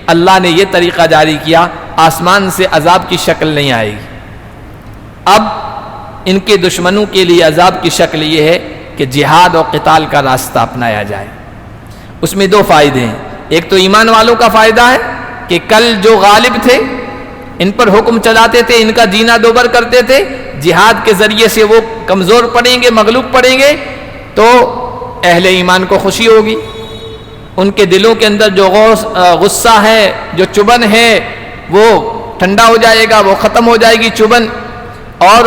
اللہ نے یہ طریقہ جاری کیا، آسمان سے عذاب کی شکل نہیں آئے گی۔ اب ان کے دشمنوں کے لیے عذاب کی شکل یہ ہے کہ جہاد اور قتال کا راستہ اپنایا جائے۔ اس میں دو فائدے ہیں، ایک تو ایمان والوں کا فائدہ ہے کہ کل جو غالب تھے، ان پر حکم چلاتے تھے، ان کا جینا دوبر کرتے تھے، جہاد کے ذریعے سے وہ کمزور پڑیں گے، مغلوب پڑیں گے، تو اہل ایمان کو خوشی ہوگی، ان کے دلوں کے اندر جو غصہ ہے، جو چبھن ہے، وہ ٹھنڈا ہو جائے گا، وہ ختم ہو جائے گی چبھن، اور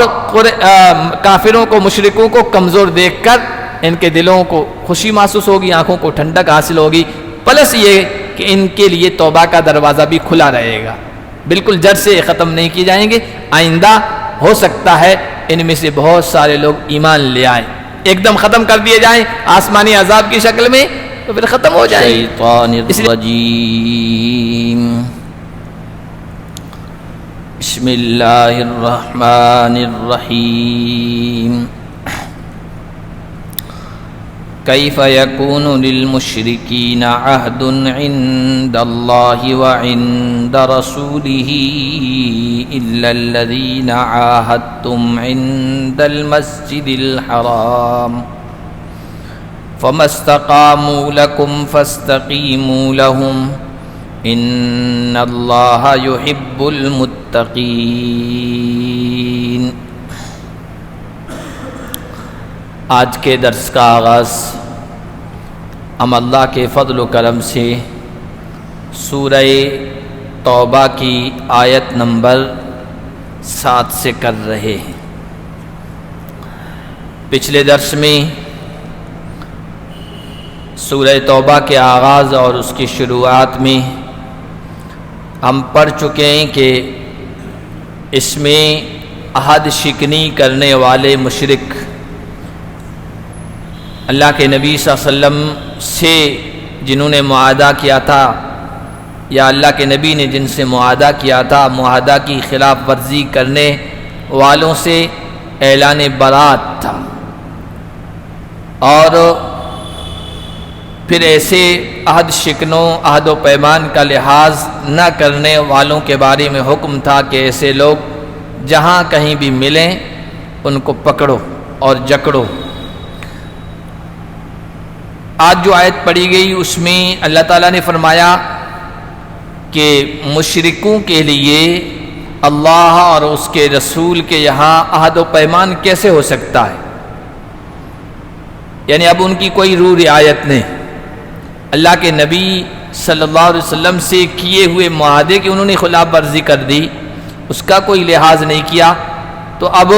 کافروں کو، مشرکوں کو کمزور دیکھ کر ان کے دلوں کو خوشی محسوس ہوگی، آنکھوں کو ٹھنڈک حاصل ہوگی، پلس یہ کہ ان کے لیے توبہ کا دروازہ بھی کھلا رہے گا، بالکل جڑ سے ختم نہیں کی جائیں گے۔ آئندہ ہو سکتا ہے ان میں سے بہت سارے لوگ ایمان لے آئیں، ایک دم ختم کر دیے جائیں آسمانی عذاب کی شکل میں، تو پھر ختم ہو جائیں۔ الشیطان الرجیم، بسم اللہ الرحمن الرحیم۔ کیف یکون للمشرکین عہد عند اللہ وعند رسولہ الا الذین عاہدتم عند المسجد الحرام فما استقاموا لکم فاستقیموا لہم ان اللہ یحب المتقین۔ آج کے درس کا آغاز ہم اللہ کے فضل و کرم سے سورہ توبہ کی آیت نمبر 7 سے کر رہے ہیں۔ پچھلے درس میں سورہ توبہ کے آغاز اور اس کی شروعات میں ہم پڑھ چکے ہیں کہ اس میں عہد شکنی کرنے والے مشرک اللہ کے نبی صلی اللہ علیہ وسلم سے جنہوں نے معاہدہ کیا تھا، یا اللہ کے نبی نے جن سے معاہدہ کیا تھا، معاہدہ کی خلاف ورزی کرنے والوں سے اعلان برات تھا، اور پھر ایسے عہد شکنوں، عہد و پیمان کا لحاظ نہ کرنے والوں کے بارے میں حکم تھا کہ ایسے لوگ جہاں کہیں بھی ملیں ان کو پکڑو اور جکڑو۔ آج جو آیت پڑھی گئی اس میں اللہ تعالیٰ نے فرمایا کہ مشرکوں کے لیے اللہ اور اس کے رسول کے یہاں عہد و پیمان کیسے ہو سکتا ہے، یعنی اب ان کی کوئی روح رعایت نہیں، اللہ کے نبی صلی اللہ علیہ وسلم سے کیے ہوئے معاہدے کی انہوں نے خلاف ورزی کر دی، اس کا کوئی لحاظ نہیں کیا، تو اب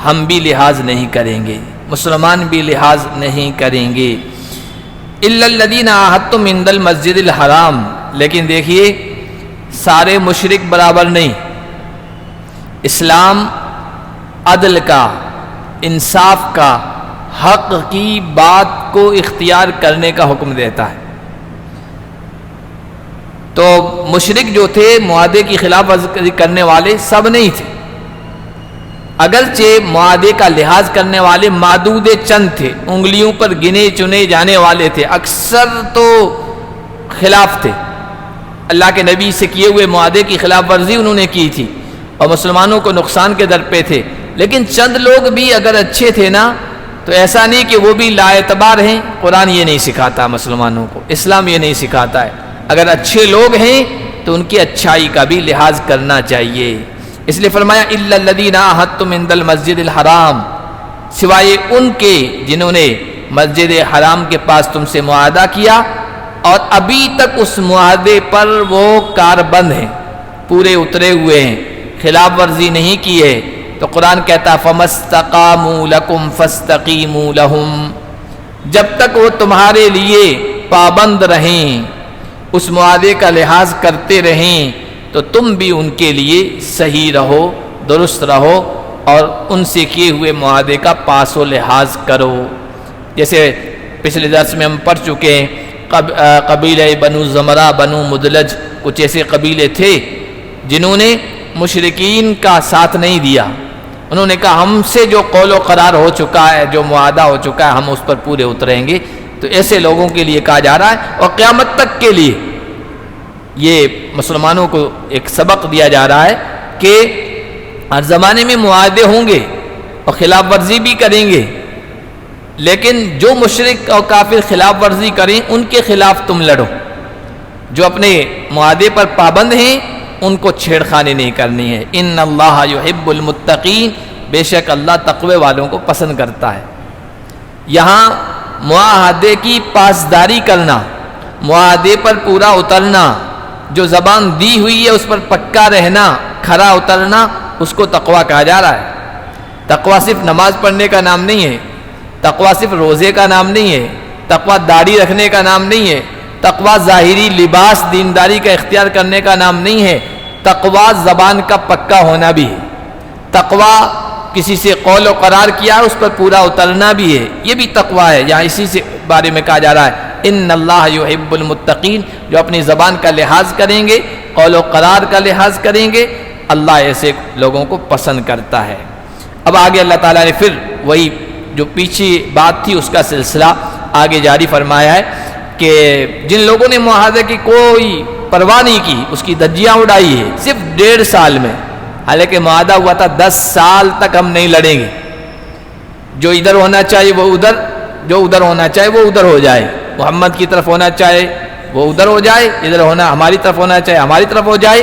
ہم بھی لحاظ نہیں کریں گے، مسلمان بھی لحاظ نہیں کریں گے۔ الا الذین عاہدتم عند المسجد الحرام، لیکن دیکھیے سارے مشرک برابر نہیں۔ اسلام عدل کا، انصاف کا، حق کی بات کو اختیار کرنے کا حکم دیتا ہے، تو مشرک جو تھے معاہدے کی خلاف ورزی کرنے والے سب نہیں تھے، اگرچہ معاہدے کا لحاظ کرنے والے معدود چند تھے، انگلیوں پر گنے چنے جانے والے تھے، اکثر تو خلاف تھے، اللہ کے نبی سے کیے ہوئے معاہدے کی خلاف ورزی انہوں نے کی تھی اور مسلمانوں کو نقصان کے در پہ تھے، لیکن چند لوگ بھی اگر اچھے تھے نا، تو ایسا نہیں کہ وہ بھی لا اعتبار ہیں۔ قرآن یہ نہیں سکھاتا مسلمانوں کو، اسلام یہ نہیں سکھاتا ہے، اگر اچھے لوگ ہیں تو ان کی اچھائی کا بھی لحاظ کرنا چاہیے، اس لیے فرمایا الا الذین عاہدتم عند المسجد الحرام، سوائے ان کے جنہوں نے مسجد حرام کے پاس تم سے معاہدہ کیا اور ابھی تک اس معاہدے پر وہ کاربند ہیں، پورے اترے ہوئے ہیں، خلاف ورزی نہیں کی ہے، تو قرآن کہتا فَمَسْتَقَامُوا لَكُمْ فَاسْتَقِيمُوا لَهُمْ، جب تک وہ تمہارے لیے پابند رہیں، اس معاہدے کا لحاظ کرتے رہیں، تو تم بھی ان کے لیے صحیح رہو، درست رہو اور ان سے کیے ہوئے معاہدے کا پاس و لحاظ کرو۔ جیسے پچھلے درس میں ہم پڑھ چکے ہیں، قبیلہ بنو زمرہ، بنو مدلج، کچھ ایسے قبیلے تھے جنہوں نے مشرکین کا ساتھ نہیں دیا، انہوں نے کہا ہم سے جو قول و قرار ہو چکا ہے، جو معاہدہ ہو چکا ہے، ہم اس پر پورے اتریں گے، تو ایسے لوگوں کے لیے کہا جا رہا ہے اور قیامت تک کے لیے یہ مسلمانوں کو ایک سبق دیا جا رہا ہے کہ ہر زمانے میں معاہدے ہوں گے اور خلاف ورزی بھی کریں گے، لیکن جو مشرک اور کافر خلاف ورزی کریں ان کے خلاف تم لڑو، جو اپنے معاہدے پر پابند ہیں ان کو چھیڑخانی نہیں کرنی ہے۔ ان اللہ یحب المتقین، بے شک اللہ تقوی والوں کو پسند کرتا ہے۔ یہاں معاہدے کی پاسداری کرنا، معاہدے پر پورا اترنا، جو زبان دی ہوئی ہے اس پر پکا رہنا، کھرا اترنا، اس کو تقوی کہا جا رہا ہے۔ تقوی صرف نماز پڑھنے کا نام نہیں ہے، تقوی صرف روزے کا نام نہیں ہے، تقوی داڑھی رکھنے کا نام نہیں ہے، تقوی ظاہری لباس دینداری کا اختیار کرنے کا نام نہیں ہے، تقوی زبان کا پکا ہونا بھی ہے، تقوی کسی سے قول و قرار کیا اس پر پورا اترنا بھی ہے، یہ بھی تقوی ہے۔ یہاں اسی سے بارے میں کہا جا رہا ہے ان اللہ یحب المتقین، جو اپنی زبان کا لحاظ کریں گے، قول و قرار کا لحاظ کریں گے، اللہ ایسے لوگوں کو پسند کرتا ہے۔ اب آگے اللہ تعالیٰ نے پھر وہی جو پیچھے بات تھی اس کا سلسلہ آگے جاری فرمایا ہے کہ جن لوگوں نے معاہدے کی کوئی پرواہ نہیں کی، اس کی دھجیاں اڑائی ہے صرف 1.5 سال میں، حالانکہ معاہدہ ہوا تھا 10 سال تک ہم نہیں لڑیں گے، جو ادھر ہونا چاہیے وہ ادھر، جو ادھر ہونا چاہیے وہ ادھر ہو جائے، محمد کی طرف ہونا چاہے وہ ادھر ہو جائے، ادھر ہونا ہماری طرف ہونا چاہے ہماری طرف ہو جائے،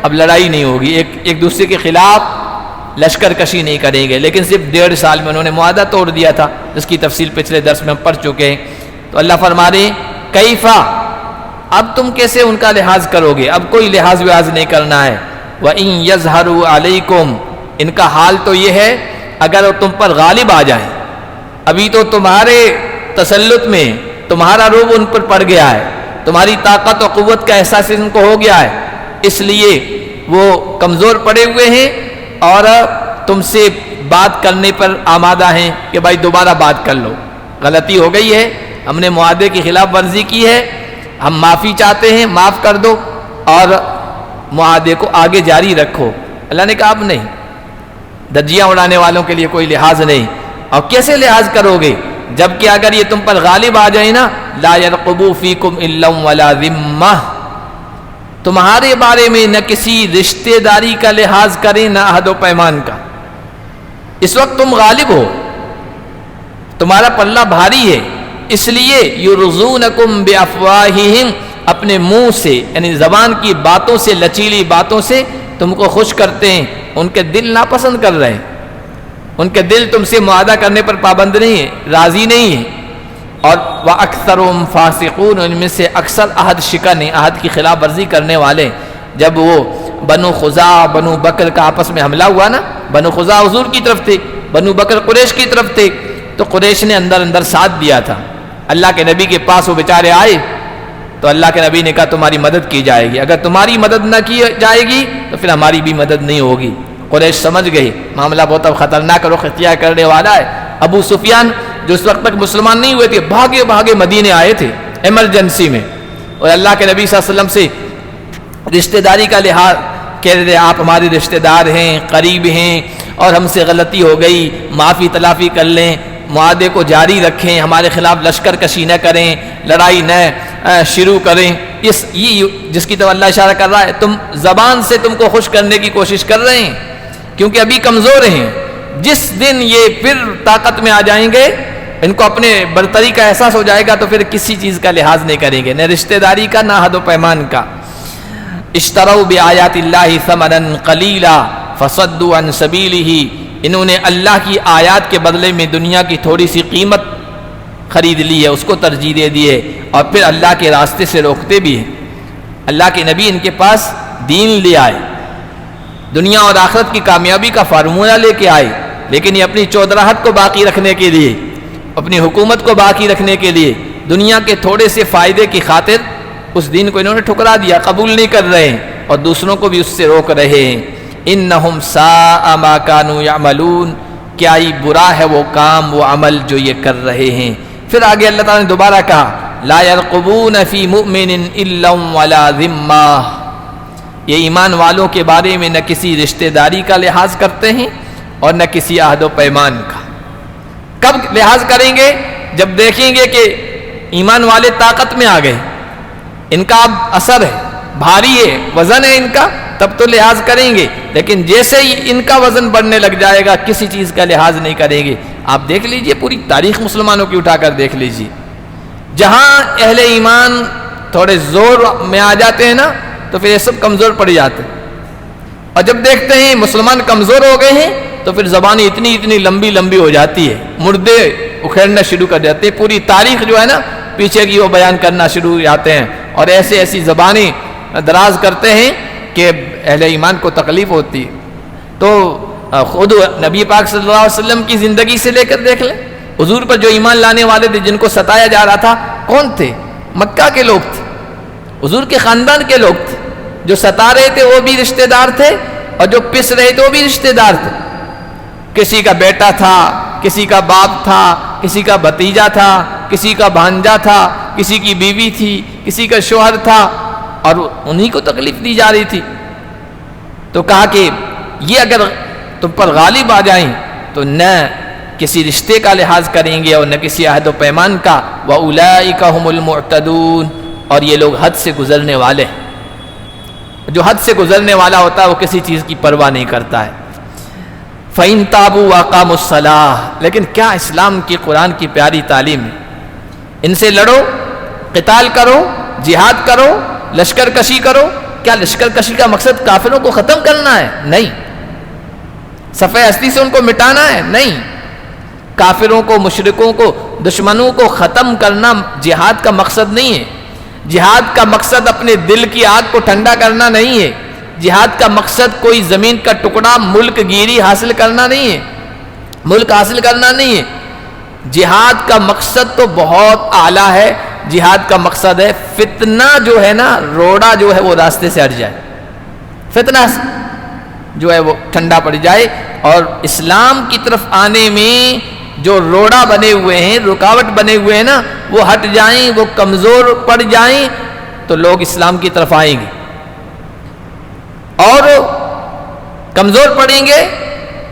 اب لڑائی نہیں ہوگی، ایک دوسرے کے خلاف لشکر کشی نہیں کریں گے۔ لیکن صرف 1.5 سال میں انہوں نے معاہدہ توڑ دیا تھا، جس کی تفصیل پچھلے درس میں ہم پڑھ چکے ہیں۔ تو اللہ فرما رہے ہیں کیفا، اب تم کیسے ان کا لحاظ کرو گے؟ اب کوئی لحاظ وحاظ نہیں کرنا ہے۔ وَإِن يَظْهَرُوا عَلَيْكُمْ، ان کا حال تو یہ ہے اگر وہ تم پر غالب آ جائیں، ابھی تو تمہارے تسلط میں تمہارا روب ان پر پڑ گیا ہے، تمہاری طاقت و قوت کا احساس ان کو ہو گیا ہے، اس لیے وہ کمزور پڑے ہوئے ہیں اور تم سے بات کرنے پر آمادہ ہیں کہ بھائی دوبارہ بات کر لو، غلطی ہو گئی ہے، ہم نے معاہدے کی خلاف ورزی کی ہے، ہم معافی چاہتے ہیں، معاف کر دو اور معاہدے کو آگے جاری رکھو۔ اللہ نے کہا اب نہیں، دھجیاں اڑانے والوں کے لیے کوئی لحاظ نہیں۔ اور کیسے لحاظ کرو گے؟ جبکہ اگر یہ تم پر غالب آ جائے نا، لا يرقبوا فیکم الا ولا ذمہ، تمہارے بارے میں نہ کسی رشتہ داری کا لحاظ کریں نہ عہد و پیمان کا۔ اس وقت تم غالب ہو، تمہارا پلہ بھاری ہے، اس لیے یرضونکم بافواہہم، اپنے منہ سے یعنی زبان کی باتوں سے، لچیلی باتوں سے تم کو خوش کرتے ہیں، ان کے دل ناپسند کر رہے ہیں، ان کے دل تم سے معاہدہ کرنے پر پابند نہیں ہے، راضی نہیں ہے۔ اور وَأَكْثَرُهُمْ فَاسِقُونَ، ان میں سے اکثر عہد شکن ہیں، عہد کی خلاف ورزی کرنے والے۔ جب وہ بنو خزاع بنو بکر کا آپس میں حملہ ہوا نا، بنو خزاع حضور کی طرف تھے، بنو بکر قریش کی طرف تھے، تو قریش نے اندر اندر ساتھ دیا تھا۔ اللہ کے نبی کے پاس وہ بیچارے آئے تو اللہ کے نبی نے کہا تمہاری مدد کی جائے گی، اگر تمہاری مدد نہ کی جائے گی تو پھر ہماری بھی مدد نہیں ہوگی۔ قریش سمجھ گئی معاملہ بہت اب خطرناک رخ اختیار کرنے والا ہے۔ ابو سفیان جو اس وقت تک مسلمان نہیں ہوئے تھے، بھاگے بھاگے مدینے آئے تھے ایمرجنسی میں، اور اللہ کے نبی صلی اللہ علیہ وسلم سے رشتہ داری کا لحاظ کہہ رہے تھے، آپ ہمارے رشتہ دار ہیں، قریب ہیں، اور ہم سے غلطی ہو گئی، معافی تلافی کر لیں، معاہدے کو جاری رکھیں، ہمارے خلاف لشکر کشی نہ کریں، لڑائی نہ شروع کریں۔ یہ جس کی طرف اللہ اشارہ کر رہا ہے، تم زبان سے تم کو خوش کرنے کی کوشش کر رہے ہیں کیونکہ ابھی کمزور ہیں، جس دن یہ پھر طاقت میں آ جائیں گے، ان کو اپنے برتری کا احساس ہو جائے گا تو پھر کسی چیز کا لحاظ نہیں کریں گے، نہ رشتہ داری کا نہ عہد و پیمان کا۔ اشتروا بآیات اللہ ثمنا قلیلا فصدوا عن سبیلہ، انہوں نے اللہ کی آیات کے بدلے میں دنیا کی تھوڑی سی قیمت خرید لی ہے، اس کو ترجیح دے دی ہے، اور پھر اللہ کے راستے سے روکتے بھی ہیں۔ اللہ کے نبی ان کے پاس دین لے آئے، دنیا اور آخرت کی کامیابی کا فارمولہ لے کے آئے، لیکن یہ اپنی چودراہٹ کو باقی رکھنے کے لیے، اپنی حکومت کو باقی رکھنے کے لیے، دنیا کے تھوڑے سے فائدے کی خاطر اس دین کو انہوں نے ٹھکرا دیا، قبول نہیں کر رہے ہیں، اور دوسروں کو بھی اس سے روک رہے ہیں۔ انہم ساء ما کانوا یعملون، کیا ہی برا ہے وہ کام، وہ عمل جو یہ کر رہے ہیں۔ پھر آگے اللہ تعالیٰ نے دوبارہ کہا لا يرقبون فی مؤمن الا ولا ذمہ، یہ ایمان والوں کے بارے میں نہ کسی رشتہ داری کا لحاظ کرتے ہیں اور نہ کسی عہد و پیمان کا۔ کب لحاظ کریں گے؟ جب دیکھیں گے کہ ایمان والے طاقت میں آ گئے، ان کا اب اثر ہے، بھاری ہے، وزن ہے ان کا، تب تو لحاظ کریں گے، لیکن جیسے ہی ان کا وزن بڑھنے لگ جائے گا کسی چیز کا لحاظ نہیں کریں گے۔ آپ دیکھ لیجئے پوری تاریخ مسلمانوں کی اٹھا کر دیکھ لیجئے، جہاں اہل ایمان تھوڑے زور میں آ جاتے ہیں نا تو پھر یہ سب کمزور پڑ جاتے ہیں، اور جب دیکھتے ہیں مسلمان کمزور ہو گئے ہیں تو پھر زبانیں اتنی لمبی لمبی ہو جاتی ہے، مردے اکھیڑنا شروع کر دیتے ہیں، پوری تاریخ جو ہے نا پیچھے کی وہ بیان کرنا شروع ہو جاتے ہیں، اور ایسی زبانیں دراز کرتے ہیں کہ اہل ایمان کو تکلیف ہوتی ہے۔ تو خود نبی پاک صلی اللہ علیہ وسلم کی زندگی سے لے کر دیکھ لیں، حضور پر جو ایمان لانے والے تھے جن کو ستایا جا رہا تھا کون تھے؟ مکہ کے لوگ تھے، حضور کے خاندان کے لوگ تھے، جو ستا رہے تھے وہ بھی رشتہ دار تھے اور جو پس رہے تھے وہ بھی رشتہ دار تھے، کسی کا بیٹا تھا، کسی کا باپ تھا، کسی کا بھتیجا تھا، کسی کا بھانجا تھا، کسی کی بیوی تھی، کسی کا شوہر تھا، اور انہی کو تکلیف دی جا رہی تھی۔ تو کہا کہ یہ اگر تم پر غالب آ جائیں تو نہ کسی رشتے کا لحاظ کریں گے اور نہ کسی عہد و پیمان کا، وَأُولَئِكَ هُمُ الْمُعْتَدُونَ، اور یہ لوگ حد سے گزرنے والے ہیں۔ جو حد سے گزرنے والا ہوتا ہے وہ کسی چیز کی پرواہ نہیں کرتا ہے۔ فَإِن تَابُوا وَأَقَامُوا الصَّلَاةَ، لیکن کیا اسلام کی قرآن کی پیاری تعلیم ہے؟ ان سے لڑو، قتال کرو، جہاد کرو، لشکر کشی کرو۔ کیا لشکر کشی کا مقصد کافروں کو ختم کرنا ہے؟ نہیں۔ صفحہ ہستی سے ان کو مٹانا ہے؟ نہیں۔ کافروں کو، مشرکوں کو، دشمنوں کو ختم کرنا جہاد کا مقصد نہیں ہے۔ جہاد کا مقصد اپنے دل کی آگ کو ٹھنڈا کرنا نہیں ہے۔ جہاد کا مقصد کوئی زمین کا ٹکڑا، ملک گیری حاصل کرنا نہیں ہے، ملک حاصل کرنا نہیں ہے۔ جہاد کا مقصد تو بہت اعلیٰ ہے۔ جہاد کا مقصد ہے فتنہ جو ہے نا، روڑا جو ہے وہ راستے سے ہٹ جائے، فتنہ جو ہے وہ ٹھنڈا پڑ جائے، اور اسلام کی طرف آنے میں جو روڑا بنے ہوئے ہیں، رکاوٹ بنے ہوئے ہیں نا، وہ ہٹ جائیں، وہ کمزور پڑ جائیں تو لوگ اسلام کی طرف آئیں گے، اور کمزور پڑیں گے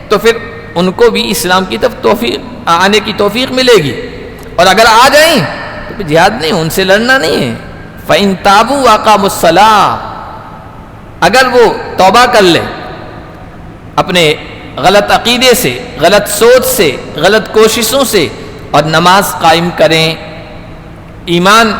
تو پھر ان کو بھی اسلام کی طرف توفیق آنے کی توفیق ملے گی، اور اگر آ جائیں تو پھر جہاد نہیں، ان سے لڑنا نہیں ہے۔ فَإِن تَابُوا وَأَقَامُوا الصَّلَاةَ، اگر وہ توبہ کر لیں اپنے غلط عقیدے سے، غلط سوچ سے، غلط کوششوں سے، اور نماز قائم کریں، ایمان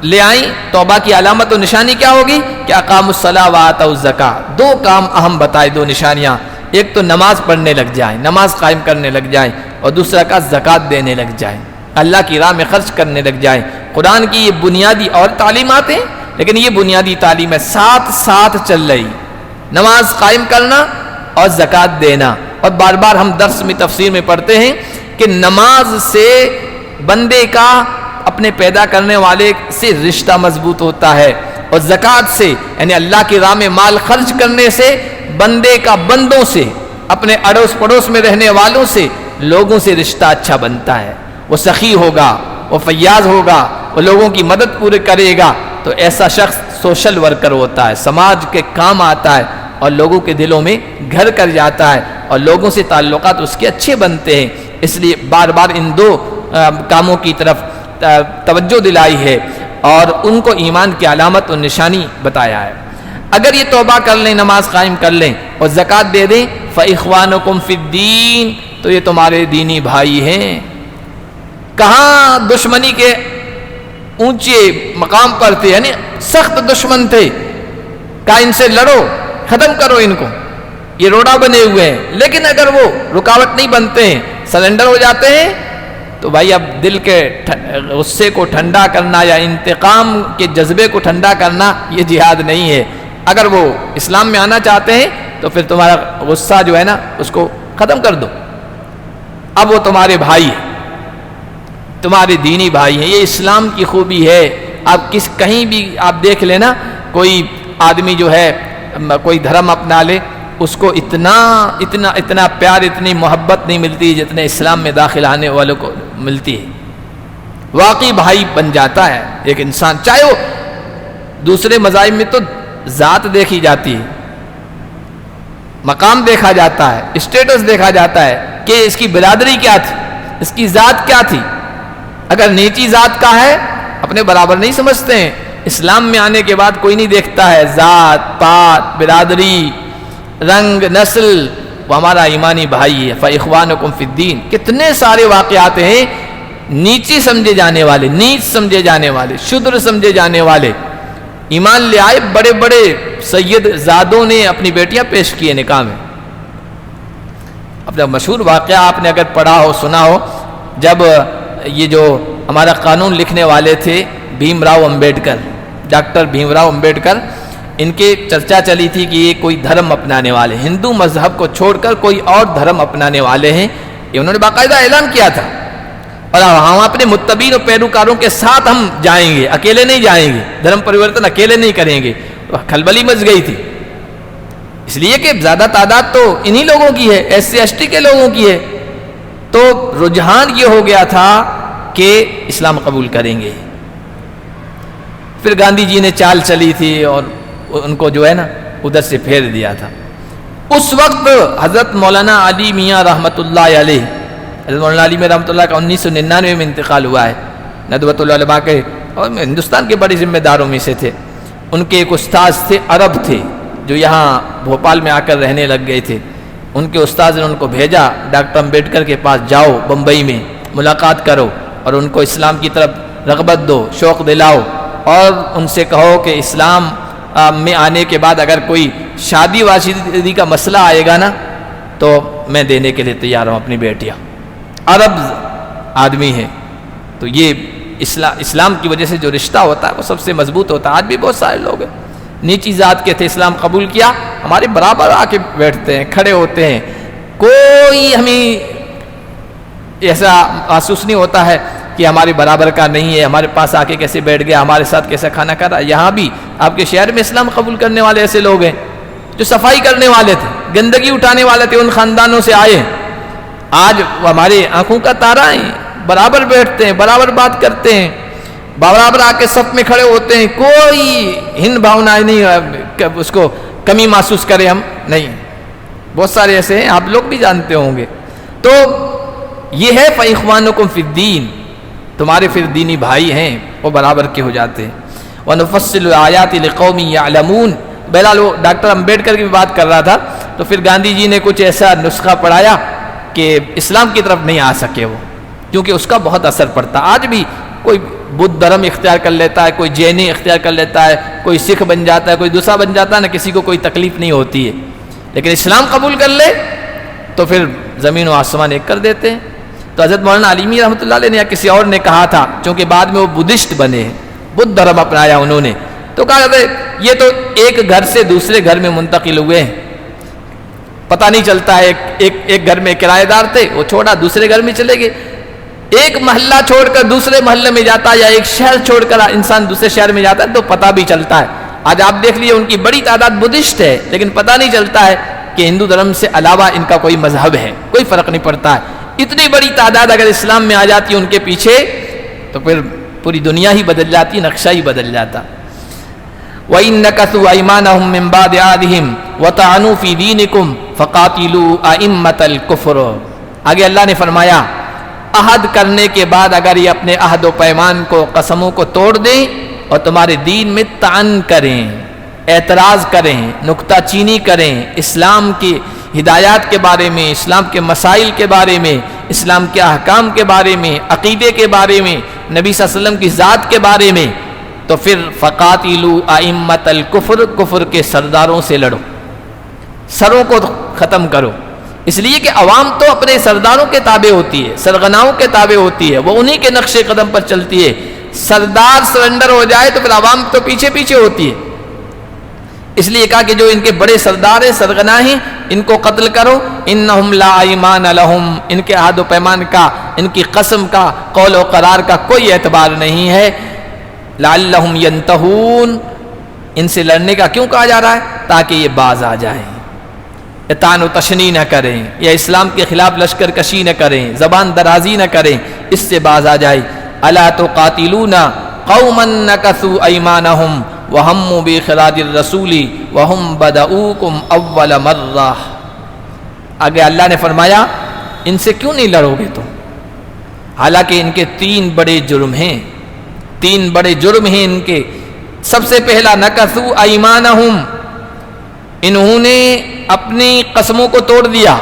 لے آئیں، توبہ کی علامت و نشانی کیا ہوگی کہ اقاموا الصلاۃ وآتوا الزکاۃ۔ دو کام اہم بتائے، دو نشانیاں، ایک تو نماز پڑھنے لگ جائیں، نماز قائم کرنے لگ جائیں، اور دوسرا کا زکوٰۃ دینے لگ جائیں، اللہ کی راہ میں خرچ کرنے لگ جائیں۔ قرآن کی یہ بنیادی اور تعلیمات ہیں، لیکن یہ بنیادی تعلیم ہے ساتھ ساتھ چل رہی، نماز قائم کرنا اور زکوٰۃ دینا۔ اور بار بار ہم درس میں تفسیر میں پڑھتے ہیں کہ نماز سے بندے کا اپنے پیدا کرنے والے سے رشتہ مضبوط ہوتا ہے، اور زکوٰۃ سے یعنی اللہ کی راہ میں مال خرچ کرنے سے بندے کا بندوں سے، اپنے اڑوس پڑوس میں رہنے والوں سے، لوگوں سے رشتہ اچھا بنتا ہے۔ وہ سخی ہوگا، وہ فیاض ہوگا، وہ لوگوں کی مدد پورے کرے گا، تو ایسا شخص سوشل ورکر ہوتا ہے، سماج کے کام آتا ہے، اور لوگوں کے دلوں میں گھر کر جاتا ہے، اور لوگوں سے تعلقات اس کے اچھے بنتے ہیں۔ اس لیے بار بار ان دو کاموں کی طرف توجہ دلائی ہے، اور ان کو ایمان کی علامت اور نشانی بتایا ہے۔ اگر یہ توبہ کر لیں، نماز قائم کر لیں اور زکوٰۃ دے دیں، فَإِخْوَانُكُمْ فِي الدِّينِ، تو یہ تمہارے دینی بھائی ہیں۔ کہاں دشمنی کے اونچے مقام پر تھے، یعنی سخت دشمن تھے، کہا ان سے لڑو، ختم کرو ان کو، یہ روڑا بنے ہوئے ہیں، لیکن اگر وہ رکاوٹ نہیں بنتے ہیں، سرنڈر ہو جاتے ہیں، تو بھائی اب دل کے غصے کو ٹھنڈا کرنا یا انتقام کے جذبے کو ٹھنڈا کرنا یہ جہاد نہیں ہے۔ اگر وہ اسلام میں آنا چاہتے ہیں تو پھر تمہارا غصہ جو ہے نا اس کو ختم کر دو، اب وہ تمہارے بھائی ہیں، تمہارے دینی بھائی ہیں۔ یہ اسلام کی خوبی ہے۔ آپ کہیں بھی آپ دیکھ لینا، کوئی آدمی جو ہے کوئی دھرم اپنا لے، اس کو اتنا پیار، اتنی محبت نہیں ملتی جتنے اسلام میں داخل آنے والوں کو ملتی ہے۔ واقعی بھائی بن جاتا ہے ایک انسان، چاہے وہ دوسرے مذاہب میں تو ذات دیکھی جاتی ہے، مقام دیکھا جاتا ہے، اسٹیٹس دیکھا جاتا ہے کہ اس کی برادری کیا تھی، اس کی ذات کیا تھی۔ اگر نیچی ذات کا ہے اپنے برابر نہیں سمجھتے ہیں، اسلام میں آنے کے بعد کوئی نہیں دیکھتا ہے ذات پات برادری رنگ نسل، وہ ہمارا ایمانی بھائی ہے. فَإِخْوَانُكُمْ فِي الدِّينِ. کتنے سارے واقعات ہیں نیچی سمجھے جانے والے، نیچ سمجھے جانے والے، شدر سمجھے جانے والے ایمان لے آئے. بڑے بڑے سید زادوں نے اپنی بیٹیاں پیش کیے نکاح میں. اپنا مشہور واقعہ آپ نے اگر پڑھا ہو سنا ہو، جب یہ جو ہمارا قانون لکھنے والے تھے بھیم راؤ امبیڈکر، ڈاکٹر بھیم راؤ امبیڈکر، ان کے چرچا چلی تھی کہ یہ کوئی دھرم اپنانے والے، ہندو مذہب کو چھوڑ کر کوئی اور دھرم اپنانے والے ہیں. یہ انہوں نے باقاعدہ اعلان کیا تھا، اور ہم اپنے متبین و پیروکاروں کے ساتھ ہم جائیں گے، اکیلے نہیں جائیں گے، دھرم پریورتن اکیلے نہیں کریں گے. کھلبلی مچ گئی تھی، اس لیے کہ زیادہ تعداد تو انہی لوگوں کی ہے، ایس سی ایس ٹی کے لوگوں کی ہے. تو رجحان یہ ہو گیا تھا کہ اسلام قبول کریں گے. پھر گاندھی جی نے چال چلی تھی اور ان کو جو ہے نا ادھر سے پھیر دیا تھا. اس وقت حضرت مولانا علی میاں رحمۃ اللہ علیہ، حضرت مولانا علی میاں رحمۃ اللہ کا 1999 میں انتقال ہوا ہے، ندوۃ العلماء کے اور ہندوستان کے بڑے ذمہ داروں میں سے تھے. ان کے ایک استاذ تھے، عرب تھے، جو یہاں بھوپال میں آ کر رہنے لگ گئے تھے. ان کے استاذ نے ان کو بھیجا ڈاکٹر امبیڈکر کے پاس، جاؤ بمبئی میں ملاقات کرو اور ان کو اسلام کی طرف رغبت دو، شوق دلاؤ، اور ان سے کہو کہ اسلام میں آنے کے بعد اگر کوئی شادی واشدی کا مسئلہ آئے گا نا تو میں دینے کے لیے تیار ہوں اپنی بیٹیاں. عرب آدمی ہے تو یہ اسلام کی وجہ سے جو رشتہ ہوتا ہے وہ سب سے مضبوط ہوتا ہے. آج بھی بہت سارے لوگ ہیں نیچی ذات کے تھے، اسلام قبول کیا، ہمارے برابر آ کے بیٹھتے ہیں، کھڑے ہوتے ہیں. کوئی ہمیں ایسا محسوس نہیں ہوتا ہے کہ ہمارے برابر کا نہیں ہے، ہمارے پاس آ کے کیسے بیٹھ گیا، ہمارے ساتھ کیسا کھانا کھا رہا. یہاں بھی آپ کے شہر میں اسلام قبول کرنے والے ایسے لوگ ہیں جو صفائی کرنے والے تھے، گندگی اٹھانے والے تھے، ان خاندانوں سے آئے. آج وہ ہمارے آنکھوں کا تارا ہیں، برابر بیٹھتے ہیں، برابر بات کرتے ہیں، برابر آ کے صف میں کھڑے ہوتے ہیں. کوئی ہند بھاونا نہیں اس کو کمی محسوس کرے ہم نہیں. بہت سارے ایسے ہیں، آپ لوگ بھی جانتے ہوں گے. تو یہ ہے فَإِخْوَانُكُمْ فِي الدِّينِ، تمہارے پھر دینی بھائی ہیں وہ برابر کے ہو جاتے ہیں. وَنُفَصِّلُ الْآيَاتِ لِقَوْمٍ يَعْلَمُونَ. بہرحال وہ ڈاکٹر امبیڈکر کی بھی بات کر رہا تھا تو پھر گاندھی جی نے کچھ ایسا نسخہ پڑھایا کہ اسلام کی طرف نہیں آ سکے وہ، کیونکہ اس کا بہت اثر پڑتا. آج بھی کوئی بدھ دھرم اختیار کر لیتا ہے، کوئی جینی اختیار کر لیتا ہے، کوئی سکھ بن جاتا ہے، کوئی دوسرا بن جاتا ہے نا، کسی کو کوئی تکلیف نہیں ہوتی ہے. لیکن اسلام قبول کر لے تو پھر زمین و آسمان ایک کر دیتے ہیں. تو حضرت مولانا علی میاں رحمۃ اللہ علیہ نے یا کسی اور نے کہا تھا، چونکہ بعد میں وہ بدھسٹ بنے ہیں، بدھ دھرم اپنایا انہوں نے، تو کہا کرتے یہ تو ایک گھر سے دوسرے گھر میں منتقل ہوئے ہیں، پتہ نہیں چلتا ہے. ایک گھر میں کرایہ دار تھے، وہ چھوڑا دوسرے گھر میں چلے گئے. ایک محلہ چھوڑ کر دوسرے محلے میں جاتا ہے یا ایک شہر چھوڑ کر انسان دوسرے شہر میں جاتا ہے تو پتہ بھی چلتا ہے. آج آپ دیکھ لیے ان کی بڑی تعداد بدھسٹ ہے، لیکن پتہ نہیں چلتا ہے کہ ہندو دھرم سے علاوہ ان کا کوئی مذہب ہے، کوئی فرق نہیں پڑتا ہے. اتنی بڑی تعداد اگر اسلام میں آ جاتی ہے ان کے پیچھے تو پھر پوری دنیا ہی بدل جاتی، نقشہ ہی بدل جاتا. وَإِن نَكَثُوا أَيْمَانَهُم مِّن بَعْدِ عَهْدِهِمْ وَطَعَنُوا فِي دِينِكُمْ فَقَاتِلُوا أَئِمَّةَ الْكُفْرِ. آگے اللہ نے فرمایا عہد کرنے کے بعد اگر یہ اپنے عہد و پیمان کو، قسموں کو توڑ دیں اور تمہارے دین میں طعن کریں، اعتراض کریں، نکتہ چینی کریں، اسلام کی ہدایات کے بارے میں، اسلام کے مسائل کے بارے میں، اسلام کے احکام کے بارے میں، عقیدے کے بارے میں، نبی صلی اللہ علیہ وسلم کی ذات کے بارے میں، تو پھر فقاتلوا ائمۃ الکفر، کفر کے سرداروں سے لڑو، سروں کو ختم کرو. اس لیے کہ عوام تو اپنے سرداروں کے تابع ہوتی ہے، سرغناؤں کے تابع ہوتی ہے، وہ انہی کے نقش قدم پر چلتی ہے. سردار سرنڈر ہو جائے تو پھر عوام تو پیچھے پیچھے ہوتی ہے. اس لیے کہا کہ جو ان کے بڑے سردار ہیں، سرغنا ہیں، ان کو قتل کرو. انہم لا ایمان لہم، ان کے عہد و پیمان کا، ان کی قسم کا، قول و قرار کا کوئی اعتبار نہیں ہے. لعلہم ینتہون، ان سے لڑنے کا کیوں کہا جا رہا ہے؟ تاکہ یہ باز آ جائیں، اطعان و تشنیع نہ کریں، یا اسلام کے خلاف لشکر کشی نہ کریں، زبان درازی نہ کریں، اس سے باز آ جائے. الا تقاتلون قوما نکثوا ایمانہم وہموا باخراج الرسول وہم بدؤوکم اول مرہ. آگے اللہ نے فرمایا ان سے کیوں نہیں لڑو گے تم، حالانکہ ان کے 3 بڑے جرم ہیں، 3 بڑے جرم ہیں ان کے. سب سے پہلا نکثو ایمانہم، انہوں نے اپنی قسموں کو توڑ دیا.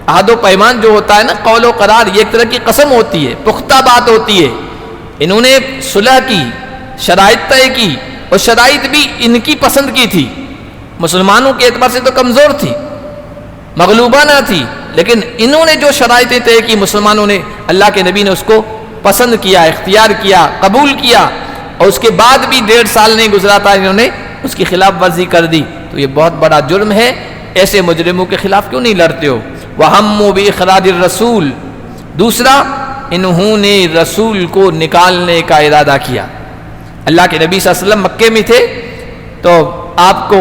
عہد و پیمان جو ہوتا ہے نا، قول و قرار، یہ ایک طرح کی قسم ہوتی ہے، پختہ بات ہوتی ہے. انہوں نے صلح کی، شرائط طے کی، اور شرائط بھی ان کی پسند کی تھی. مسلمانوں کے اعتبار سے تو کمزور تھی، مغلوبہ نہ تھی، لیکن انہوں نے جو شرائطیں طے کی مسلمانوں نے، اللہ کے نبی نے اس کو پسند کیا، اختیار کیا، قبول کیا، اور اس کے بعد بھی 1.5 سال نہیں گزرا تھا انہوں نے اس کی خلاف ورزی کر دی. تو یہ بہت بڑا جرم ہے. ایسے مجرموں کے خلاف کیوں نہیں لڑتے ہو؟ وَهَمُّوا بِإِخْرَاجِ الرَّسُولِ، دوسرا انہوں نے رسول کو نکالنے کا ارادہ کیا. اللہ کے نبی صلی اللہ علیہ وسلم مکے میں تھے، تو آپ کو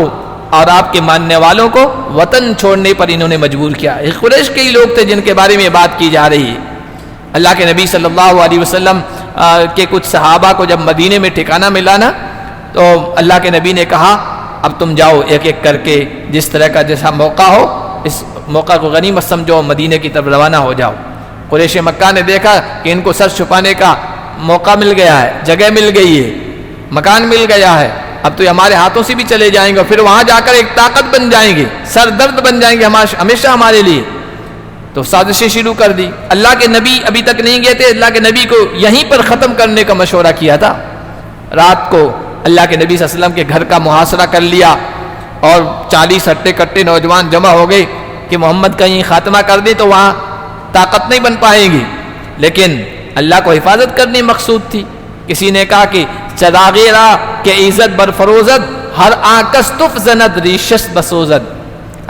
اور آپ کے ماننے والوں کو وطن چھوڑنے پر انہوں نے مجبور کیا. قریش کے ہی لوگ تھے جن کے بارے میں بات کی جا رہی ہے. اللہ کے نبی صلی اللہ علیہ وسلم کے کچھ صحابہ کو جب مدینے میں ٹھکانہ ملا نا، تو اللہ کے نبی نے کہا اب تم جاؤ ایک ایک کر کے، جس طرح کا جیسا موقع ہو اس موقع کو غنیمت سمجھو، مدینے کی طرف روانہ ہو جاؤ. قریش مکہ نے دیکھا کہ ان کو سر چھپانے کا موقع مل گیا ہے، جگہ مل گئی ہے، مکان مل گیا ہے، اب تو یہ ہمارے ہاتھوں سے بھی چلے جائیں گے، پھر وہاں جا کر ایک طاقت بن جائیں گے، سر درد بن جائیں گے ہمیشہ ہمارے لیے. تو سازشیں شروع کر دی. اللہ کے نبی ابھی تک نہیں گئے تھے، اللہ کے نبی کو یہیں پر ختم کرنے کا مشورہ کیا تھا. رات کو اللہ کے نبی صلی اللہ علیہ وسلم کے گھر کا محاصرہ کر لیا، اور 40 ہٹے کٹے نوجوان جمع ہو گئے کہ محمد کا یہیں خاتمہ کر دیں تو وہاں طاقت نہیں بن پائیں گی. لیکن اللہ کو حفاظت کرنی مقصود تھی. کسی نے کہا کہ چراغی را کہ عزت برفروزت، ہر آکس تف زند ریشس بسوزد.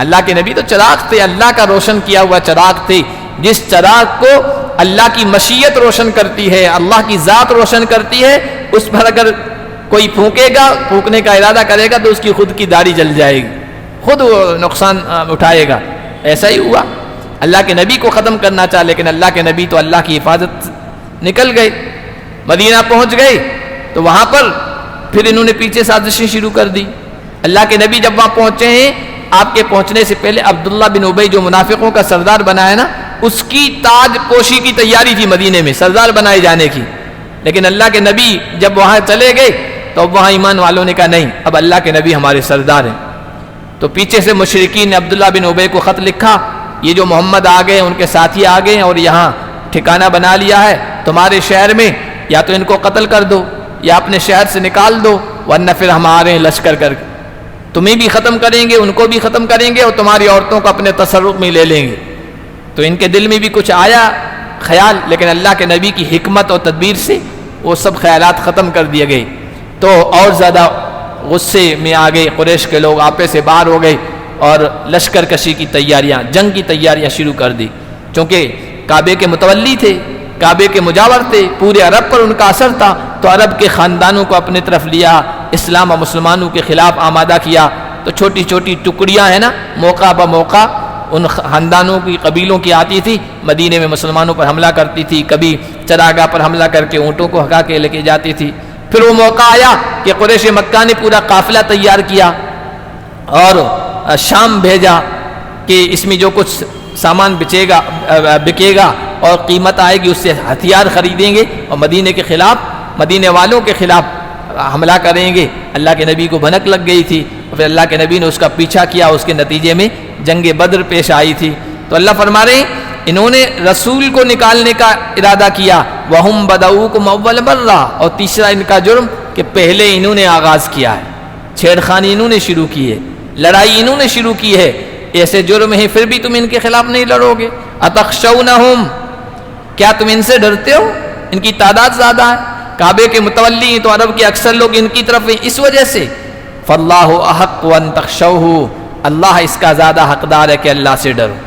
اللہ کے نبی تو چراغ تھے، اللہ کا روشن کیا ہوا چراغ تھے. جس چراغ کو اللہ کی مشیت روشن کرتی ہے، اللہ کی ذات روشن کرتی ہے، اس پر اگر کوئی پھونکے گا، پھونکنے کا ارادہ کرے گا تو اس کی خود کی داڑھی جل جائے گی، خود وہ نقصان اٹھائے گا. ایسا ہی ہوا. اللہ کے نبی کو ختم کرنا چاہا، لیکن اللہ کے نبی تو اللہ کی حفاظت نکل گئے. مدینہ پہنچ گئے تو وہاں پر پھر انہوں نے پیچھے سازشیں شروع کر دی. اللہ کے نبی جب وہاں پہنچے ہیں، آپ کے پہنچنے سے پہلے عبداللہ بن ابی جو منافقوں کا سردار بنا ہے نا، اس کی تاج پوشی کی تیاری تھی مدینے میں سردار بنائے جانے کی. لیکن اللہ کے نبی جب وہاں چلے گئے تو وہاں ایمان والوں نے کہا نہیں، اب اللہ کے نبی ہمارے سردار ہیں. تو پیچھے سے مشرکین نے عبداللہ بن ابی کو خط لکھا، یہ جو محمد آ گئے، ان کے ساتھی آ گئے اور یہاں ٹھکانہ بنا لیا ہے تمہارے شہر میں، یا تو ان کو قتل کر دو یا اپنے شہر سے نکال دو، ورنہ پھر ہم آ رہے ہیں لشکر کر کے، تمہیں بھی ختم کریں گے، ان کو بھی ختم کریں گے، اور تمہاری عورتوں کو اپنے تصرف میں لے لیں گے. تو ان کے دل میں بھی کچھ آیا خیال، لیکن اللہ کے نبی کی حکمت اور تدبیر سے وہ سب خیالات ختم کر دیے گئے. تو اور زیادہ غصے میں آ گئے قریش کے لوگ، آپے سے باہر ہو گئے اور لشکر کشی کی تیاریاں، جنگ کی تیاریاں شروع کر دی. چونکہ کعبے کے متولی تھے، کعبے کے مجاور تھے، پورے عرب پر ان کا اثر تھا، تو عرب کے خاندانوں کو اپنے طرف لیا، اسلام اور مسلمانوں کے خلاف آمادہ کیا. تو چھوٹی چھوٹی ٹکڑیاں ہیں نا، موقع بہ موقع ان خاندانوں کی قبیلوں کی آتی تھی، مدینے میں مسلمانوں پر حملہ کرتی تھی، کبھی چراگاہ پر حملہ کر کے اونٹوں کو ہکا کے لے کے جاتی تھی. پھر وہ موقع آیا کہ قریش مکہ نے پورا قافلہ تیار کیا اور شام بھیجا کہ اس میں جو کچھ سامان بکے گا اور قیمت آئے گی اس سے ہتھیار خریدیں گے اور مدینے کے خلاف، مدینے والوں کے خلاف حملہ کریں گے. اللہ کے نبی کو بھنک لگ گئی تھی، اور پھر اللہ کے نبی نے اس کا پیچھا کیا، اس کے نتیجے میں جنگ بدر پیش آئی تھی. تو اللہ فرما رہے ہیں انہوں نے رسول کو نکالنے کا ارادہ کیا. وَهُمْ بَدَؤُوكُمْ أَوَّلَ مَرَّةٍ، اور تیسرا ان کا جرم کہ پہلے انہوں نے آغاز کیا ہے، چھیڑ خانی انہوں نے شروع کی ہے، لڑائی انہوں نے شروع کی ہے. ایسے جرم ہیں پھر بھی تم ان کے خلاف نہیں لڑو گے. أَتَخْشَوْنَهُمْ، کیا تم ان سے ڈرتے ہو؟ ان کی تعداد زیادہ ہے، کعبے کے متولی ہیں، تو عرب کے اکثر لوگ ان کی طرف ہیں، اس وجہ سے. فَاللَّهُ أَحَقُّ أَن تَخْشَوْهُ، اللہ اس کا زیادہ حقدار ہے کہ اللہ سے ڈرو.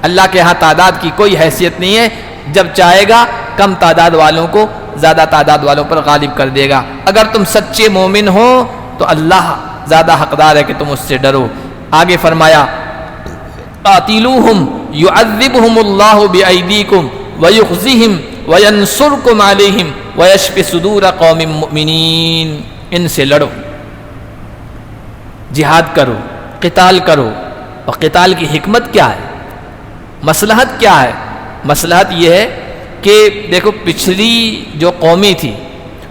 اللہ کے ہاں تعداد کی کوئی حیثیت نہیں ہے، جب چاہے گا کم تعداد والوں کو زیادہ تعداد والوں پر غالب کر دے گا. اگر تم سچے مومن ہو تو اللہ زیادہ حقدار ہے کہ تم اس سے ڈرو. آگے فرمایا قاتلوہم یعذبہم اللہ بأیدیکم ویخزیہم وینصرکم علیہم ویشف صدور قوم مؤمنین. ان سے لڑو، جہاد کرو، قتال کرو. اور قتال کی حکمت کیا ہے، مصلحت کیا ہے؟ مصلحت یہ ہے کہ دیکھو پچھلی جو قومی تھی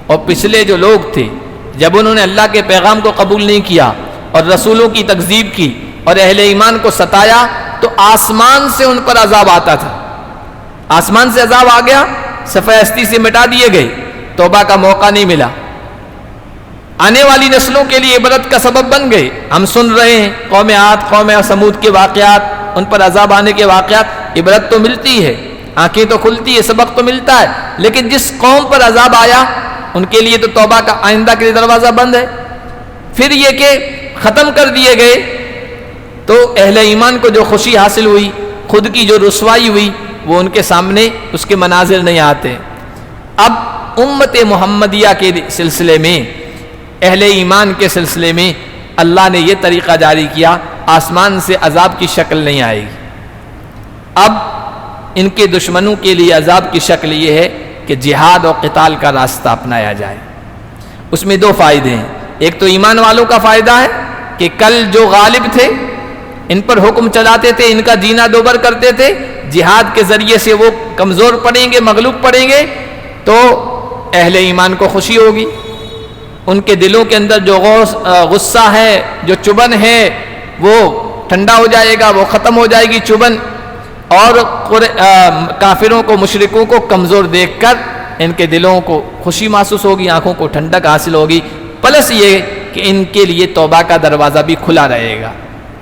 اور پچھلے جو لوگ تھے جب انہوں نے اللہ کے پیغام کو قبول نہیں کیا اور رسولوں کی تکذیب کی اور اہل ایمان کو ستایا تو آسمان سے ان پر عذاب آتا تھا. آسمان سے عذاب آ گیا, صفحہ ہستی سے مٹا دیے گئے, توبہ کا موقع نہیں ملا. آنے والی نسلوں کے لیے عبرت کا سبب بن گئے. ہم سن رہے ہیں قوم عاد قوم سمود کے واقعات, ان پر عذاب آنے کے واقعات. عبرت تو ملتی ہے, آنکھیں تو کھلتی ہے, سبق تو ملتا ہے, لیکن جس قوم پر عذاب آیا ان کے لیے تو توبہ کا آئندہ کے لیے دروازہ بند ہے. پھر یہ کہ ختم کر دیے گئے تو اہل ایمان کو جو خوشی حاصل ہوئی, خود کی جو رسوائی ہوئی, وہ ان کے سامنے اس کے مناظر نہیں آتے. اب امت محمدیہ کے سلسلے میں, اہل ایمان کے سلسلے میں اللہ نے یہ طریقہ جاری کیا, آسمان سے عذاب کی شکل نہیں آئے گی. اب ان کے دشمنوں کے لیے عذاب کی شکل یہ ہے کہ جہاد اور قتال کا راستہ اپنایا جائے. اس میں دو فائدے ہیں. ایک تو ایمان والوں کا فائدہ ہے کہ کل جو غالب تھے, ان پر حکم چلاتے تھے, ان کا جینا دوبر کرتے تھے, جہاد کے ذریعے سے وہ کمزور پڑیں گے, مغلوب پڑیں گے, تو اہل ایمان کو خوشی ہوگی. ان کے دلوں کے اندر جو غصہ ہے, جو چبن ہے, وہ ٹھنڈا ہو جائے گا, وہ ختم ہو جائے گی چبن. اور کافروں کو, مشرکوں کو کمزور دیکھ کر ان کے دلوں کو خوشی محسوس ہوگی, آنکھوں کو ٹھنڈک حاصل ہوگی. پلس یہ کہ ان کے لیے توبہ کا دروازہ بھی کھلا رہے گا.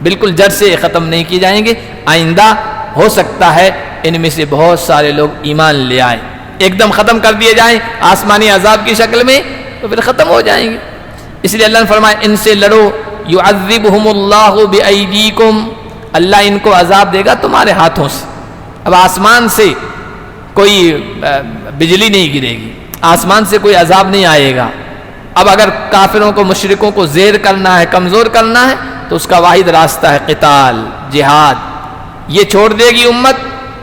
بالکل جڑ سے ختم نہیں کیے جائیں گے. آئندہ ہو سکتا ہے ان میں سے بہت سارے لوگ ایمان لے آئیں, ایک دم ختم کر دیے جائیں آسمانی عذاب کی شکل میں, تو پھر ختم ہو جائیں گے. اس لیے اللہ نے فرمایا ان سے لڑو. یعذبہم اللہ بایدیکم, اللہ ان کو عذاب دے گا تمہارے ہاتھوں سے. اب آسمان سے کوئی بجلی نہیں گرے گی, آسمان سے کوئی عذاب نہیں آئے گا. اب اگر کافروں کو, مشرکوں کو زیر کرنا ہے, کمزور کرنا ہے, تو اس کا واحد راستہ ہے قتال, جہاد. یہ چھوڑ دے گی امت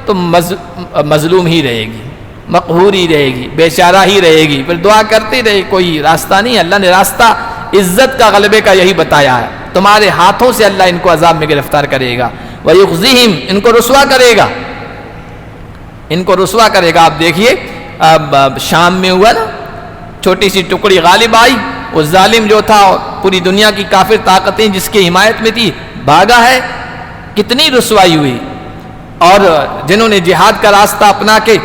تو مظلوم ہی رہے گی, مقہور ہی رہے گی, بیچارہ ہی رہے گی, پھر دعا کرتی رہے, کوئی راستہ نہیں. اللہ نے راستہ عزت کا, غلبے کا یہی بتایا ہے. تمہارے ہاتھوں سے اللہ ان کو عذاب میں گرفتار کرے گا. وَيُخْزِهِمْ, ان کو رسوا کرے گا, ان کو رسوا کرے گا. آپ دیکھیے اب شام میں ہوا نا, چھوٹی سی ٹکڑی غالب آئی, وہ ظالم جو تھا, پوری دنیا کی کافر طاقتیں جس کی حمایت میں تھی, بھاگا ہے, کتنی رسوائی ہوئی. اور جنہوں نے جہاد کا راستہ اپنا کے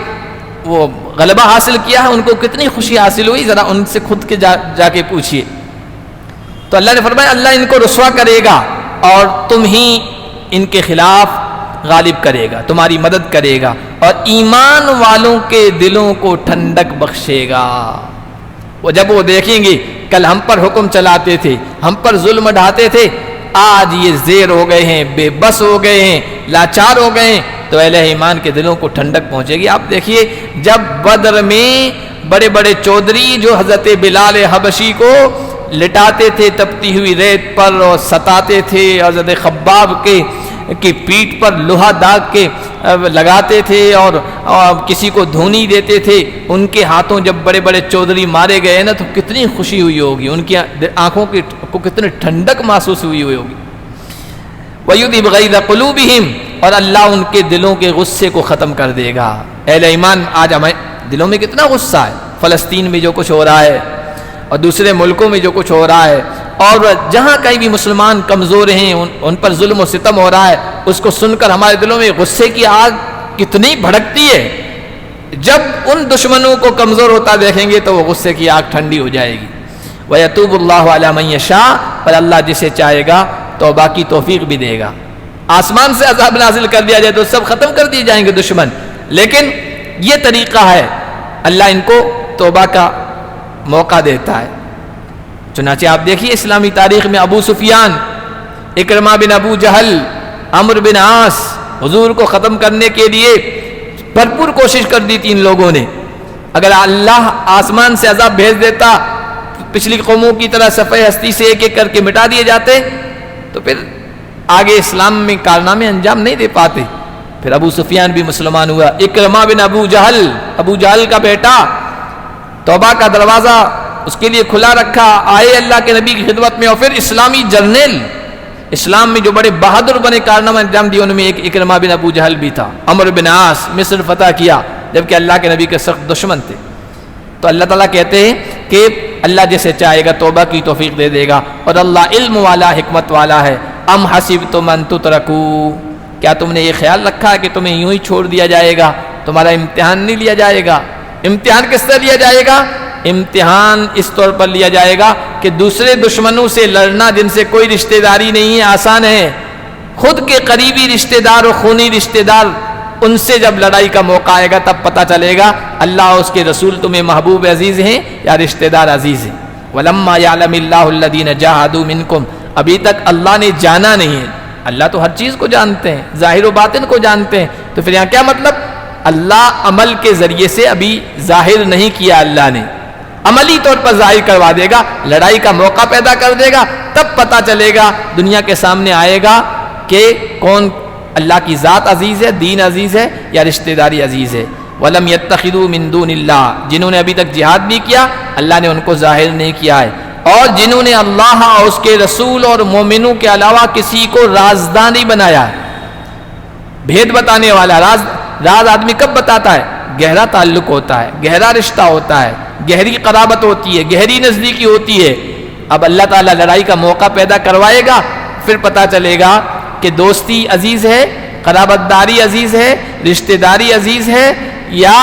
وہ غلبہ حاصل کیا ہے, ان کو کتنی خوشی حاصل ہوئی, ذرا ان سے خود کے جا کے پوچھئے. تو اللہ نے فرمایا اللہ ان کو رسوا کرے گا اور تم ہی ان کے خلاف غالب کرے گا, تمہاری مدد کرے گا, اور ایمان والوں کے دلوں کو ٹھنڈک بخشے گا. وہ جب وہ دیکھیں گے کل ہم پر حکم چلاتے تھے, ہم پر ظلم ڈھاتے تھے, آج یہ زیر ہو گئے ہیں, بے بس ہو گئے ہیں, لاچار ہو گئے ہیں, تو اہل ایمان کے دلوں کو ٹھنڈک پہنچے گی. آپ دیکھیے جب بدر میں بڑے بڑے چودھری جو حضرت بلال حبشی کو لٹاتے تھے تپتی ہوئی ریت پر اور ستاتے تھے, اور حضرت خباب کی پیٹھ پر لوہا داغ کے لگاتے تھے اور کسی کو دھونی دیتے تھے, ان کے ہاتھوں جب بڑے بڑے چودھری مارے گئے نا, تو کتنی خوشی ہوئی ہوگی, ان کی آنکھوں کو کتنی ٹھنڈک محسوس ہوئی ہوگی. وَيُذْهِبْ غَيْظَ قُلُوبِهِمْ, اور اللہ ان کے دلوں کے غصے کو ختم کر دے گا. اہل ایمان آج ہمیں دلوں میں کتنا غصہ ہے, فلسطین میں جو کچھ ہو رہا ہے اور دوسرے ملکوں میں جو کچھ ہو رہا ہے, اور جہاں کہیں بھی مسلمان کمزور ہیں ان پر ظلم و ستم ہو رہا ہے, اس کو سن کر ہمارے دلوں میں غصے کی آگ کتنی بھڑکتی ہے. جب ان دشمنوں کو کمزور ہوتا دیکھیں گے تو وہ غصے کی آگ ٹھنڈی ہو جائے گی. وَيَتُوبُ اللَّهُ عَلَى مَن يَشَاءُ, پر اللہ جسے چاہے گا توبہ کی توفیق بھی دے گا. آسمان سے عذاب نازل کر دیا جائے تو سب ختم کر دیے جائیں گے دشمن, لیکن یہ طریقہ ہے, اللہ ان کو توبہ کا موقع دیتا ہے. چنانچہ آپ دیکھیے اسلامی تاریخ میں ابو سفیان, اکرمہ بن ابو جہل, عمرو بن عاص, حضور کو ختم کرنے کے لیے بھرپور کوشش کر دی تھی ان لوگوں نے. اگر اللہ آسمان سے عذاب بھیج دیتا, پچھلی قوموں کی طرح صفحہ ہستی سے ایک ایک کر کے مٹا دیے جاتے, تو پھر آگے اسلام میں کارنامے انجام نہیں دے پاتے. پھر ابو سفیان بھی مسلمان ہوا. اکرمہ بن ابو جہل کا بیٹا, توبہ کا دروازہ اس کے لیے کھلا رکھا, آئے اللہ کے نبی کی خدمت میں, اور پھر اسلامی جرنیل, اسلام میں جو بڑے بہادر بنے کارنامہ انجام دیے, ان میں ایک اکرمہ بن ابو جہل بھی تھا. عمرو بن عاص مصر فتح کیا جبکہ اللہ کے نبی کے سخت دشمن تھے. تو اللہ تعالیٰ کہتے ہیں کہ اللہ جسے چاہے گا توبہ کی توفیق دے دے گا، اور اللہ علم والا حکمت والا ہے۔ ام حسبتم ان تترکوا، کیا تم نے یہ خیال رکھا ہے کہ تمہیں یوں ہی چھوڑ دیا جائے گا، تمہارا امتحان نہیں لیا جائے گا؟ امتحان کس طرح لیا جائے گا؟ امتحان اس طور پر لیا جائے گا کہ دوسرے دشمنوں سے لڑنا جن سے کوئی رشتہ داری نہیں ہے آسان ہے، خود کے قریبی رشتہ دار اور خونی رشتہ دار، ان سے جب لڑائی کا موقع آئے گا تب پتہ چلے گا اللہ اور اس کے رسول تمہیں محبوب عزیز ہیں یا رشتہ دار عزیز ہیں۔ وَلَمَّا يَعْلَمِ اللَّهُ الَّذِينَ جَاهَدُوا مِنْكُمْ، ابھی تک اللہ نے جانا نہیں ہے، اللہ تو ہر چیز کو جانتے ہیں، ظاہر و باطن کو جانتے ہیں، تو پھر یہاں کیا مطلب؟ اللہ عمل کے ذریعے سے ابھی ظاہر نہیں کیا، اللہ نے عملی طور پر ظاہر کروا دے گا، لڑائی کا موقع پیدا کر دے گا، تب پتہ چلے گا، دنیا کے سامنے آئے گا کہ کون اللہ کی ذات عزیز ہے، دین عزیز ہے یا رشتہ داری عزیز ہے۔ وَلَمْ يَتَّخِذُوا مِن دُونِ اللَّهِ، جنہوں نے ابھی تک جہاد بھی کیا اللہ نے ان کو ظاہر نہیں کیا ہے، اور جنہوں نے اللہ اور اس کے رسول اور مومنوں کے علاوہ کسی کو رازدار نہیں بنایا ہے، بھید بتانے والا۔ راز آدمی کب بتاتا ہے؟ گہرا تعلق ہوتا ہے، گہرا رشتہ ہوتا ہے، گہری قرابت ہوتی ہے، گہری نزدیکی ہوتی ہے۔ اب اللہ تعالیٰ لڑائی کا موقع پیدا کروائے گا، پھر پتہ چلے گا کہ دوستی عزیز ہے، قرابت داری عزیز ہے، رشتہ داری عزیز ہے یا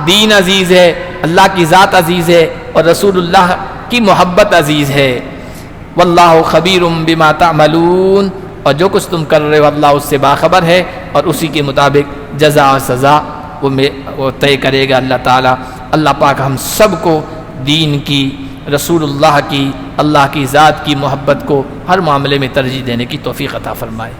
دین عزیز ہے، اللہ کی ذات عزیز ہے اور رسول اللہ کی محبت عزیز ہے۔ واللہ خبیر بما تعملون، اور جو کچھ تم کر رہے ہو اللہ اس سے باخبر ہے، اور اسی کے مطابق جزا اور سزا وہ طے کرے گا اللہ تعالیٰ۔ اللہ پاک ہم سب کو دین کی، رسول اللہ کی، اللہ کی ذات کی محبت کو ہر معاملے میں ترجیح دینے کی توفیق عطا فرمائے۔